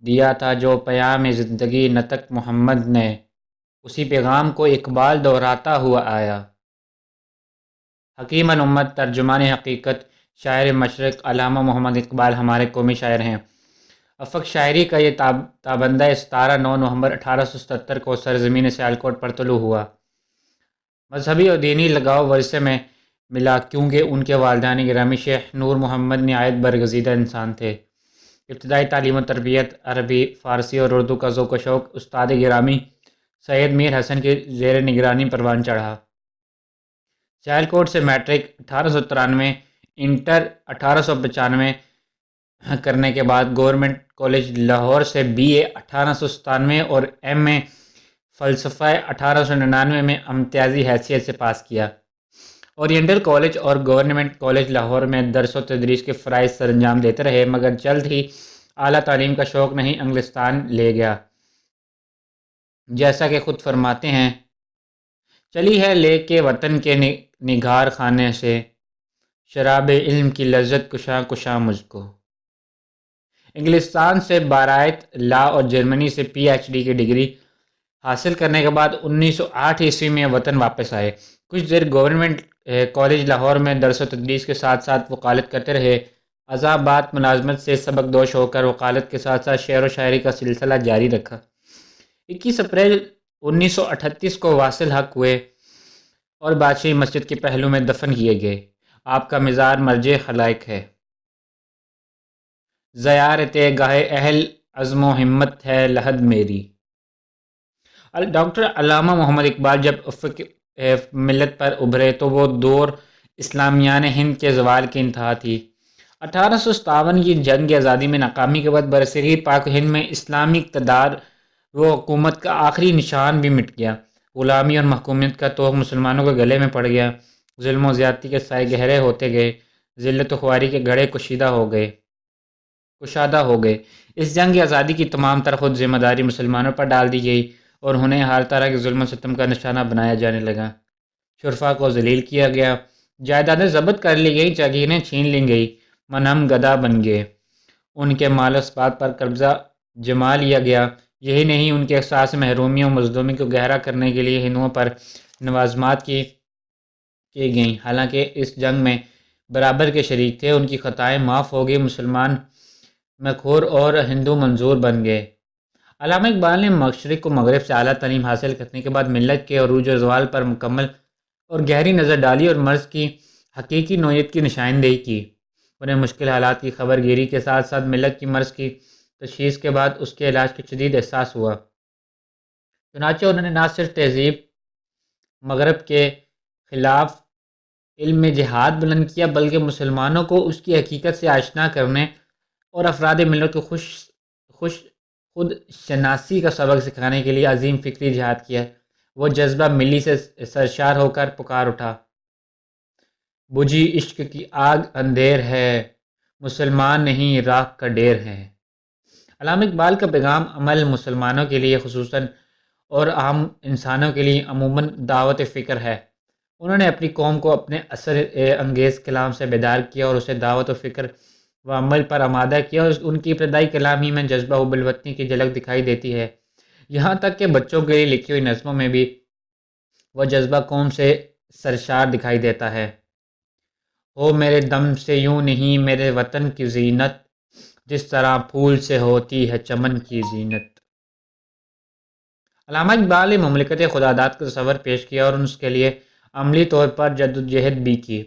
دیا تھا جو پیام زندگی نطق محمد نے، اسی پیغام کو اقبال دہراتا ہوا آیا۔ حکیم الامت، ترجمان حقیقت، شاعر مشرق علامہ محمد اقبال ہمارے قومی شاعر ہیں۔ افق شاعری کا یہ تابندہ 17/9/1877 کو سرزمین سیالکوٹ پر طلوع ہوا۔ مذہبی اور دینی لگاؤ ورثے میں ملا کیونکہ ان کے والدین گرامی شیخ نور محمد نہایت برگزیدہ انسان تھے۔ ابتدائی تعلیم و تربیت عربی، فارسی اور اردو کا ذوق و شوق استاد گرامی سید میر حسن کی زیر نگرانی پروان چڑھا۔ سیالکوٹ سے میٹرک 1893، انٹر 1895 کرنے کے بعد گورنمنٹ کالج لاہور سے BA 1897 اور MA فلسفہ 1899 میں امتیازی حیثیت سے پاس کیا۔ اورینٹل کالج اور گورنمنٹ کالج لاہور میں درس و تدریس کے فرائض سر انجام دیتے رہے، مگر جلد ہی اعلیٰ تعلیم کا شوق نہیں انگلستان لے گیا۔ جیسا کہ خود فرماتے ہیں، چلی ہے لے کے وطن کے نگار خانے سے، شراب علم کی لذت کشاں کشاں مجھ کو۔ انگلستان سے بارایت لا اور جرمنی سے PhD کی ڈگری حاصل کرنے کے بعد 1908 عیسوی میں وطن واپس آئے۔ کچھ دیر گورنمنٹ کالج لاہور میں درس و تدریس کے ساتھ ساتھ وکالت کرتے رہے۔ ازاں بعد ملازمت سے سبق دوش ہو کر وکالت کے ساتھ ساتھ شعر و شاعری کا سلسلہ جاری رکھا۔ 21 اپریل 1938 کو واصل حق ہوئے اور بادشاہی مسجد کے پہلو میں دفن کیے گئے۔ آپ کا مزار مرجع خلائق ہے۔ زیارت گاہ اہل عزم و ہمت ہے لحد میری۔ ڈاکٹر علامہ محمد اقبال جب افق ملت پر ابھرے تو وہ دور اسلامیان ہند کے زوال کی انتہا تھی۔ 1857 کی جنگ آزادی میں ناکامی کے بعد برصغیر پاک و ہند میں اسلامی اقتدار و حکومت کا آخری نشان بھی مٹ گیا۔ غلامی اور محکومیت کا طوق مسلمانوں کے گلے میں پڑ گیا۔ ظلم و زیادتی کے سائے گہرے ہوتے گئے، ذلت و خواری کے گھڑے کشادہ ہو گئے۔ اس جنگ آزادی کی تمام تر خود ذمہ داری مسلمانوں پر ڈال دی گئی اور انہیں ہر طرح کے ظلم و ستم کا نشانہ بنایا جانے لگا۔ شرفاء کو ذلیل کیا گیا، جائیدادیں ضبط کر لی گئیں، جاگیریں چھین لی گئی، منہم گدا بن گئے، ان کے مال و اسبات پر قبضہ جما لیا گیا۔ یہی نہیں، ان کے احساس محرومی و مظلومی کو گہرا کرنے کے لیے ہندوؤں پر نوازمات کی گئیں، حالانکہ اس جنگ میں برابر کے شریک تھے۔ ان کی خطائیں معاف ہو گئی، مسلمان مقہور اور ہندو منظور بن گئے۔ علامہ اقبال نے مشرق و مغرب سے اعلیٰ تعلیم حاصل کرنے کے بعد ملت کے عروج و زوال پر مکمل اور گہری نظر ڈالی اور مرض کی حقیقی نوعیت کی نشاندہی کی۔ انہیں مشکل حالات کی خبر گیری کے ساتھ ساتھ ملت کی مرض کی تشخیص کے بعد اس کے علاج کا شدید احساس ہوا۔ چنانچہ انہوں نے نہ صرف تہذیب مغرب کے خلاف علم میں جہاد بلند کیا، بلکہ مسلمانوں کو اس کی حقیقت سے آشنا کرنے اور افراد ملت کو خود شناسی کا سبق سکھانے کے لیے عظیم فکری جہاد کیا۔ وہ جذبہ ملی سے سرشار ہو کر پکار اٹھا، بجھی عشق کی آگ اندھیر ہے، مسلمان نہیں راکھ کا ڈیر ہے۔ علامہ اقبال کا پیغام عمل مسلمانوں کے لیے خصوصاً اور عام انسانوں کے لیے عموماً دعوت فکر ہے۔ انہوں نے اپنی قوم کو اپنے اثر انگیز کلام سے بیدار کیا اور اسے دعوت و فکر و عمل پر آمادہ کیا، اور ان کی ابتدائی کلام ہی میں جذبہ حب الوطنی کی جھلک دکھائی دیتی ہے۔ یہاں تک کہ بچوں کے لیے لکھی ہوئی نظموں میں بھی وہ جذبہ قوم سے سرشار دکھائی دیتا ہے۔ ہو میرے دم سے یوں نہیں میرے وطن کی زینت، جس طرح پھول سے ہوتی ہے چمن کی زینت۔ علامہ اقبال نے مملکت خداداد کا تصور پیش کیا اور اس کے لیے عملی طور پر جدوجہد بھی کی۔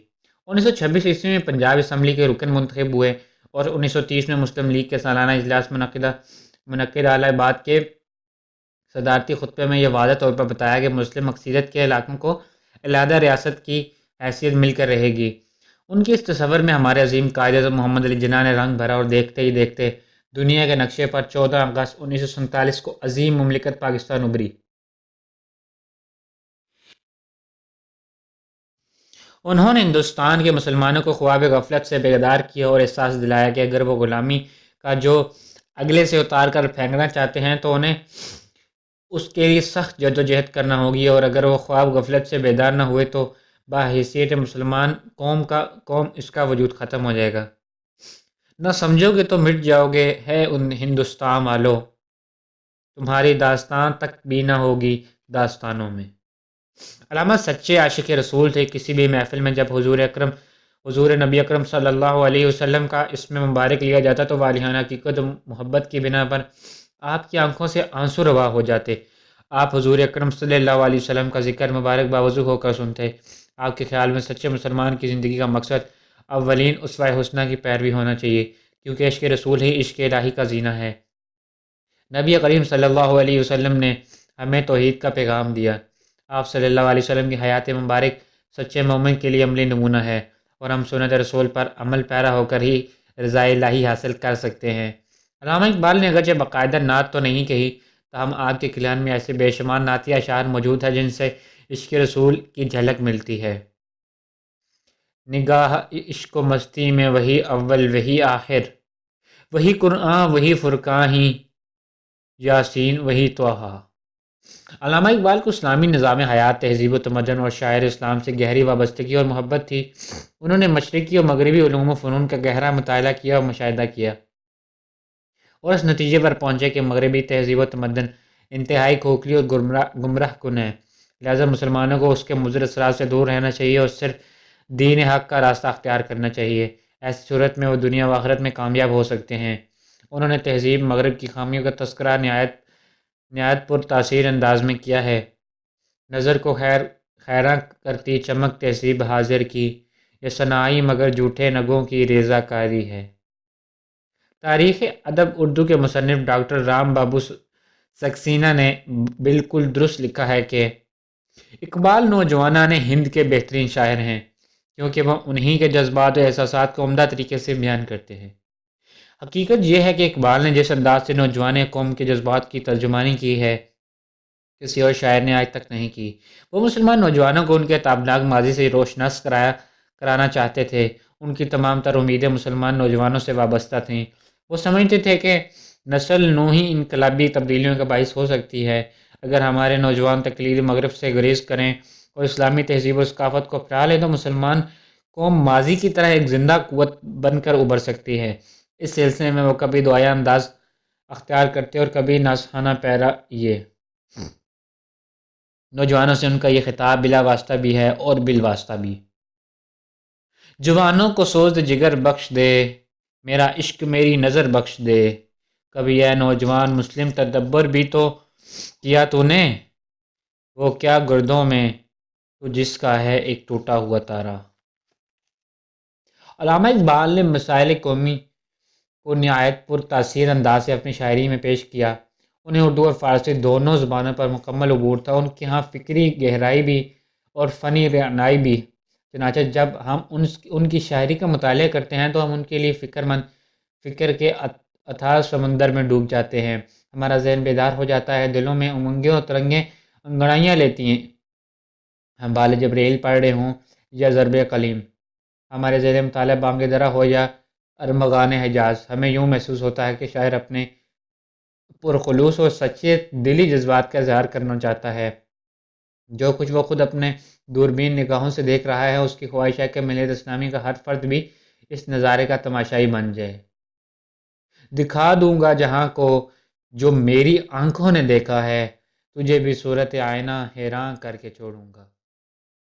1926 عیسوی میں پنجاب اسمبلی کے رکن منتخب ہوئے اور 1930 میں مسلم لیگ کے سالانہ اجلاس منعقد اعلیٰ بعد کے صدارتی خطبے میں یہ واضح طور پر بتایا کہ مسلم اکثریت کے علاقوں کو علیحدہ ریاست کی حیثیت مل کر رہے گی۔ ان کے اس تصور میں ہمارے عظیم قائد اعظم محمد علی جناح نے رنگ بھرا اور دیکھتے ہی دیکھتے دنیا کے نقشے پر 14 اگست 1947 کو عظیم مملکت پاکستان ابھری۔ انہوں نے ہندوستان کے مسلمانوں کو خواب غفلت سے بیدار کیا اور احساس دلایا کہ اگر وہ غلامی کا جو اگلے سے اتار کر پھینکنا چاہتے ہیں تو انہیں اس کے لیے سخت جدوجہد کرنا ہوگی، اور اگر وہ خواب غفلت سے بیدار نہ ہوئے تو بحیثیت مسلمان قوم اس کا وجود ختم ہو جائے گا۔ نہ سمجھو گے تو مٹ جاؤ گے ہے ان ہندوستان والو، تمہاری داستان تک بھی نہ ہوگی داستانوں میں۔ علامہ سچے عاشق رسول تھے۔ کسی بھی محفل میں جب حضور نبی اکرم صلی اللہ علیہ وسلم کا اسم مبارک لیا جاتا تو والہانہ حقیقت و محبت کی بنا پر آپ کی آنکھوں سے آنسو روا ہو جاتے۔ آپ حضور اکرم صلی اللہ علیہ وسلم کا ذکر مبارک باوضو ہو کر سنتے۔ آپ کے خیال میں سچے مسلمان کی زندگی کا مقصد اولین اسوہ حسنہ کی پیروی ہونا چاہیے، کیونکہ عشق رسول ہی عشق الہی کا زینہ ہے۔ نبی کریم صلی اللہ علیہ وسلم نے ہمیں توحید کا پیغام دیا۔ آپ صلی اللہ علیہ وسلم کی حیات مبارک سچے مومن کے لیے عملی نمونہ ہے، اور ہم سنت رسول پر عمل پیرا ہو کر ہی رضا الہی حاصل کر سکتے ہیں۔ علامہ اقبال نے اگرچہ باقاعدہ نعت تو نہیں کہی، تاہم آپ کے کلام میں ایسے بے شمار نعتیہ اشعار موجود ہیں جن سے عشق رسول کی جھلک ملتی ہے۔ نگاہ عشق و مستی میں وہی اول وہی آخر، وہی قرآن وہی فرقان ہی یاسین وہی طٰہٰ۔ علامہ اقبال کو اسلامی نظام حیات، تہذیب و تمدن اور شاعر اسلام سے گہری وابستگی اور محبت تھی۔ انہوں نے مشرقی اور مغربی علوم و فنون کا گہرا مطالعہ کیا اور مشاہدہ کیا، اور اس نتیجے پر پہنچے کہ مغربی تہذیب و تمدن انتہائی کھوکھلی اور گمراہ کن ہے، لہذا مسلمانوں کو اس کے مضر اثرات سے دور رہنا چاہیے اور صرف دین حق کا راستہ اختیار کرنا چاہیے۔ ایسی صورت میں وہ دنیا و آخرت میں کامیاب ہو سکتے ہیں۔ انہوں نے تہذیب مغرب کی خامیوں کا تذکرہ نہایت پر تاثیر انداز میں کیا ہے۔ نظر کو خیراں کرتی چمک تہذیب حاضر کی، یہ صناعی مگر جھوٹے نگوں کی ریزہ کاری ہے۔ تاریخ ادب اردو کے مصنف ڈاکٹر رام بابو سکسینہ نے بالکل درست لکھا ہے کہ اقبال نوجوانان ہند کے بہترین شاعر ہیں، کیونکہ وہ انہی کے جذبات و احساسات کو عمدہ طریقے سے بیان کرتے ہیں۔ حقیقت یہ ہے کہ اقبال نے جس انداز سے نوجوان قوم کے جذبات کی ترجمانی کی ہے، کسی اور شاعر نے آج تک نہیں کی۔ وہ مسلمان نوجوانوں کو ان کے تابناک ماضی سے روشناس کرانا چاہتے تھے۔ ان کی تمام تر امیدیں مسلمان نوجوانوں سے وابستہ تھیں۔ وہ سمجھتے تھے کہ نسل نو ہی انقلابی تبدیلیوں کا باعث ہو سکتی ہے۔ اگر ہمارے نوجوان تقلید مغرب سے گریز کریں اور اسلامی تہذیب و ثقافت کو اپنا لیں تو مسلمان قوم ماضی کی طرح ایک زندہ قوت بن کر ابھر سکتی ہے۔ اس سلسلے میں وہ کبھی دعائیا انداز اختیار کرتے اور کبھی ناصحانہ پیرا۔ یہ نوجوانوں سے ان کا یہ خطاب بلا واسطہ بھی ہے اور بالواسطہ بھی۔ جوانوں کو سوز جگر بخش دے، میرا عشق میری نظر بخش دے، کبھی اے نوجوان مسلم تدبر بھی تو کیا تو نے، وہ کیا گردوں میں تو جس کا ہے ایک ٹوٹا ہوا تارا۔ علامہ اقبال نے مسائل قومی کو نہایت پر تاثیر انداز سے اپنی شاعری میں پیش کیا۔ انہیں اردو اور فارسی دونوں زبانوں پر مکمل عبور تھا۔ ان کے ہاں فکری گہرائی بھی اور فنی رعنائی بھی۔ چنانچہ جب ہم ان کی شاعری کا مطالعہ کرتے ہیں تو ہم ان کے لیے فکر کے اتھاہ سمندر میں ڈوب جاتے ہیں۔ ہمارا ذہن بیدار ہو جاتا ہے، دلوں میں امنگیں اور ترنگیں انگڑائیاں لیتی ہیں۔ ہم بال جبریل پڑھ رہے ہوں یا ضرب قلیم، ہمارے ذیل مطالعہ بانگ درا ہو یا ارمغان حجاز، ہمیں یوں محسوس ہوتا ہے کہ شاعر اپنے پرخلوص اور سچے دلی جذبات کا اظہار کرنا چاہتا ہے۔ جو کچھ وہ خود اپنے دوربین نگاہوں سے دیکھ رہا ہے، اس کی خواہش ہے کہ ملت اسلامی کا ہر فرد بھی اس نظارے کا تماشائی بن جائے۔ دکھا دوں گا جہاں کو جو میری آنکھوں نے دیکھا ہے، تجھے بھی صورت آئینہ حیراں کر کے چھوڑوں گا۔